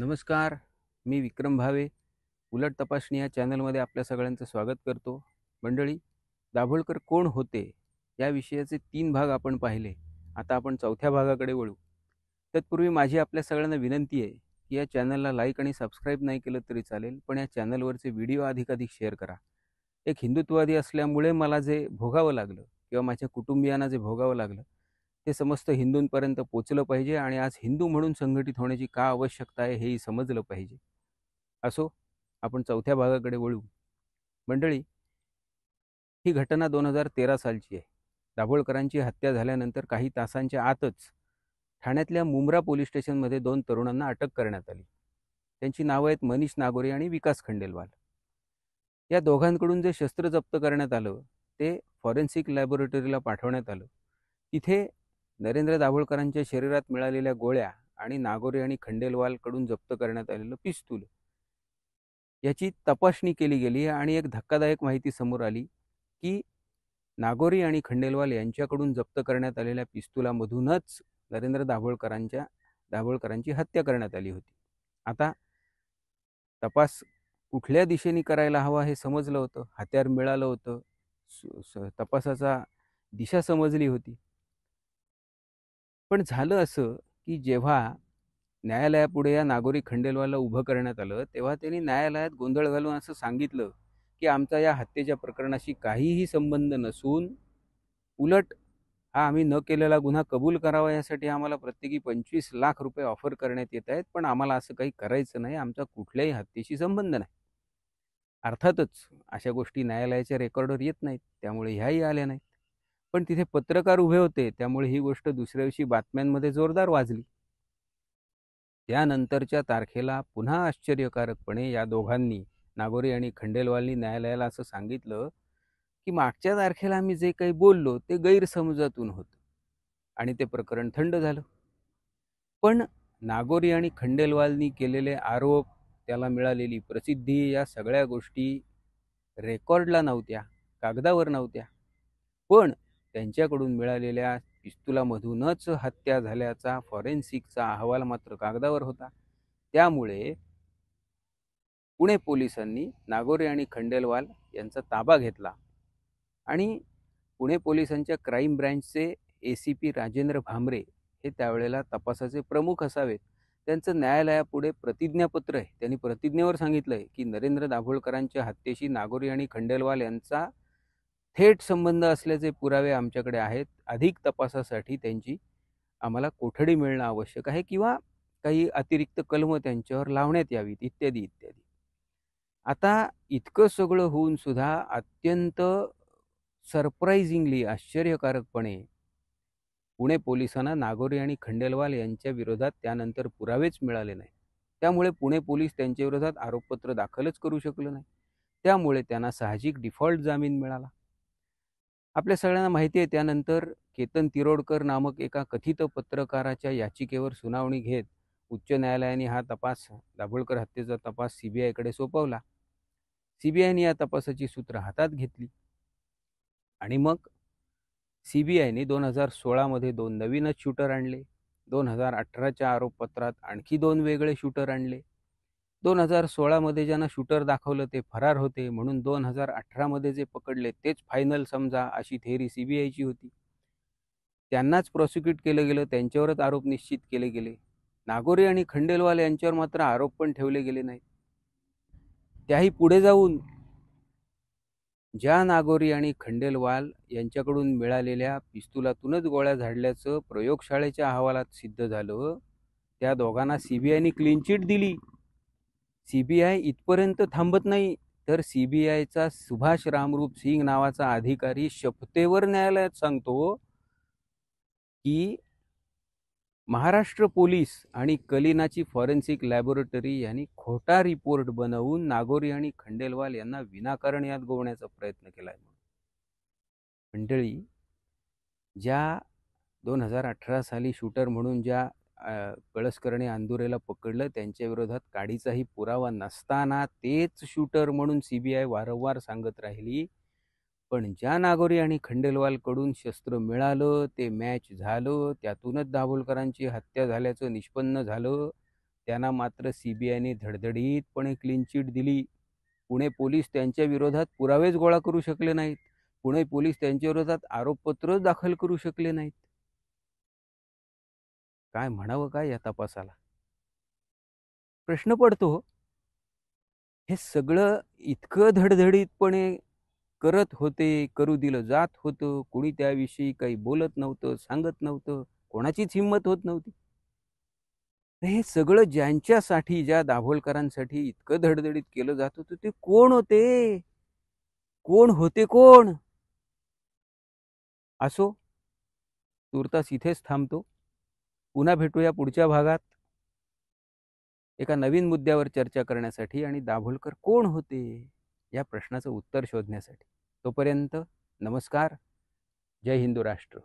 नमस्कार. मी विक्रम भावे. उलट तपासणी या चॅनलमध्ये आपल्या सगळ्यांचं स्वागत करतो. मंडळी, दाभोळकर कोण होते? या विषयाचे 3 भाग आपण पाहिले. आता आपण चौथ्या भागाकडे वळू. तत्पूर्वी माझी आपल्या सगळ्यांना विनंती आहे, की या चॅनलला लाईक आणि सबस्क्राईब नाही केलं तरी चालेल, पण या चॅनलवरचे व्हिडिओ अधिकाधिक शेअर करा. एक हिंदुत्ववादी असल्यामुळे मला जे भोगावं लागलं किंवा माझ्या कुटुंबियांना जे भोगावं लागलं, ते समस्त हिंदूंपर्यंत पोचलं पाहिजे आणि आज हिंदू म्हणून संघटित होण्याची का आवश्यकता आहे हेही समजलं पाहिजे. असो, आपण चौथ्या भागाकडे वळू. मंडळी, ही घटना 2013 सालची आहे. दाभोळकरांची हत्या झाल्यानंतर काही तासांच्या आतच ठाण्यातल्या मुंब्रा पोलीस स्टेशनमध्ये 2 तरुणांना अटक करण्यात आली. त्यांची नावं आहेत मनीष नागोरे आणि विकास खंडेलवाल. या दोघांकडून जे शस्त्र जप्त करण्यात आलं ते फॉरेन्सिक लॅबोरेटरीला पाठवण्यात आलं. तिथे नरेंद्र दाभोळकरांच्या शरीरात मिळालेल्या गोळ्या आणि नागोरे आणि खंडेलवालकडून जप्त करण्यात आलेलं पिस्तूल याची तपासणी केली गेली आणि एक धक्कादायक माहिती समोर आली की नागोरी आणि खंडेलवाल यांच्याकडून जप्त करण्यात आलेल्या पिस्तुलामधूनच नरेंद्र दाभोळकरांची हत्या करण्यात आली होती. आता तपास कुठल्या दिशेने करायला हवा हे समजलं होतं, हत्यार मिळालं होतं, तपासाचा दिशा समजली होती. पण झालं असं की जेव्हा न्यायालयापुढे या नागोरी खंडेलवालला उभं करण्यात आलं, तेव्हा त्यांनी न्यायालयात गोंधळ घालून असं सांगितलं की आमचा या हत्येच्या प्रकरणाशी काहीही संबंध नसून उलट हा आम्ही न केलेला गुन्हा कबूल करावा यासाठी आम्हाला प्रत्येकी 25 लाख रुपये ऑफर करण्यात येत आहेत, पण आम्हाला असं काही करायचं नाही, आमचा कुठल्याही हत्येशी संबंध नाही. अर्थातच अशा गोष्टी न्यायालयाच्या रेकॉर्डवर येत नाहीत, त्यामुळे ह्याही आल्या नाहीत. पण तिथे पत्रकार उभे होते, त्यामुळे ही गोष्ट दुसऱ्या दिवशी बातम्यांमध्ये जोरदार वाजली. त्यानंतरच्या तारखेला पुन्हा आश्चर्यकारकपणे या दोघांनी, नागोरी आणि खंडेलवालनी, न्यायालयाला असं सांगितलं की मागच्या तारखेला आम्ही जे काही बोललो ते गैरसमजातून होतं आणि ते प्रकरण थंड झालं. पण नागोरी आणि खंडेलवालनी केलेले आरोप, त्याला मिळालेली प्रसिद्धी, या सगळ्या गोष्टी रेकॉर्डला नव्हत्या, कागदावर नव्हत्या. पण त्यांच्याकडून मिळालेल्या पिस्तुलामधूनच हत्या झाल्याचा फॉरेन्सिकचा अहवाल मात्र कागदावर होता. त्यामुळे पुणे पोलिसांनी नागोरे आणि खंडेलवाल यांचा ताबा घेतला आणि पुणे पोलिसांच्या क्राईम ब्रँचचे ACP राजेंद्र भामरे हे त्यावेळेला तपासाचे प्रमुख असावेत. त्यांचं न्यायालयापुढे प्रतिज्ञापत्र आहे. त्यांनी प्रतिज्ञेवर सांगितलंय की नरेंद्र दाभोळकरांच्या हत्येशी नागोरी आणि खंडेलवाल यांचा थेट संबंध असल्याचे पुरावे आमच्याकडे आहेत. अधिक तपासासाठी त्यांची आम्हाला कोठडी मिळणं आवश्यक आहे किंवा काही अतिरिक्त कलमं त्यांच्यावर लावण्यात यावीत, इत्यादी इत्यादी. आता इतकं सगळं होऊन सुद्धा अत्यंत सरप्राइझिंगली, आश्चर्यकारकपणे पुणे पोलिसांना नागोरी आणि खंडेलवाल यांच्या विरोधात त्यानंतर पुरावेच मिळाले नाही. त्यामुळे पुणे पोलीस त्यांच्या विरोधात आरोपपत्र दाखलच करू शकले नाही. त्यामुळे त्यांना साहजिक डिफॉल्ट जामीन मिळाला. आपल्या सगळ्यांना माहिती आहे, त्यानंतर केतन तिरोडकर नामक एका कथित पत्रकाराच्या याचिकेवर सुनावणी घेत उच्च न्यायालयाने हा तपास, दाभोळकर हत्येचा तपास CBIकडे सोपवला. CBIने या तपासाची सूत्र हातात घेतली आणि मग CBIने 2016 मध्ये 2 नवीनच शूटर आणले. 2018च्या आरोपपत्रात आणखी 2 वेगळे शूटर आणले. 2016 मध्ये ज्यांना शूटर दाखवलं ते फरार होते, म्हणून 2018 मध्ये जे पकडले तेच फायनल समजा, अशी थेअरी CBIची होती. त्यांनाच प्रॉसिक्यूट केलं गेलं, त्यांच्यावरच आरोप निश्चित केले गेले. नागोरी आणि खंडेलवाल यांच्यावर मात्र आरोप पण ठेवले गेले नाहीत. त्याही पुढे जाऊन ज्या नागोरी आणि खंडेलवाल यांच्याकडून मिळालेल्या पिस्तुलातूनच गोळ्या झाडल्याचं प्रयोगशाळेच्या अहवालात सिद्ध झालं, त्या दोघांना CBIने क्लीन चिट दिली. CBI इथपर्यंत थांबत नाही, तर CBIचा सुभाष रामरूप सिंग नावाचा अधिकारी शपथेवर न्यायालयात सांगतो की महाराष्ट्र पोलीस आणि कलिनाची फॉरेन्सिक लॅबोरेटरी यांनी खोटा रिपोर्ट बनवून नागोरी आणि खंडेलवाल यांना विनाकारण यात गोवण्याचा प्रयत्न केलाय. मंडळी, ज्या 2018 साली शूटर म्हणून ज्या कळसकरणे अंदुरेला पकडलं, त्यांच्या विरोधात काडीचाही पुरावा नसताना तेच शूटर म्हणून CBI वारंवार सांगत राहिली. पण ज्या नागोरी आणि खंडेलवालकडून शस्त्र मिळालं, ते मॅच झालं, त्यातूनच दाभोळकरांची हत्या झाल्याचं निष्पन्न झालं. त्यांना मात्र सीबीआयने धडधडीतपणे क्लीन चिट दिली. पुणे पोलीस त्यांच्या विरोधात पुरावेच गोळा करू शकले नाहीत. पुणे पोलीस त्यांच्या विरोधात आरोपपत्रच दाखल करू शकले नाहीत. काय म्हणावं काय या तपासाला? प्रश्न पडतो, हे सगळं इतकं धडधडीतपणे करत होते, करू दिलं जात होतं, कोणी त्याविषयी काही बोलत नव्हतं, सांगत नव्हतं, कोणाचीच हिंमत होत नव्हती. हे सगळं ज्यांच्यासाठी, ज्या दाभोलकरांसाठी इतकं धडधडीत केलं जात होतं, ते कोण होते? कोण होते कोण? असो, तूर्तास इथेच थांबतो. पुन्हा भेटूया पुढच्या भागात एका नवीन मुद्द्यावर चर्चा करण्यासाठी आणि दाभोलकर कोण होते या प्रश्नाचं उत्तर शोधण्यासाठी. तोपर्यंत नमस्कार. जय हिंदू राष्ट्र.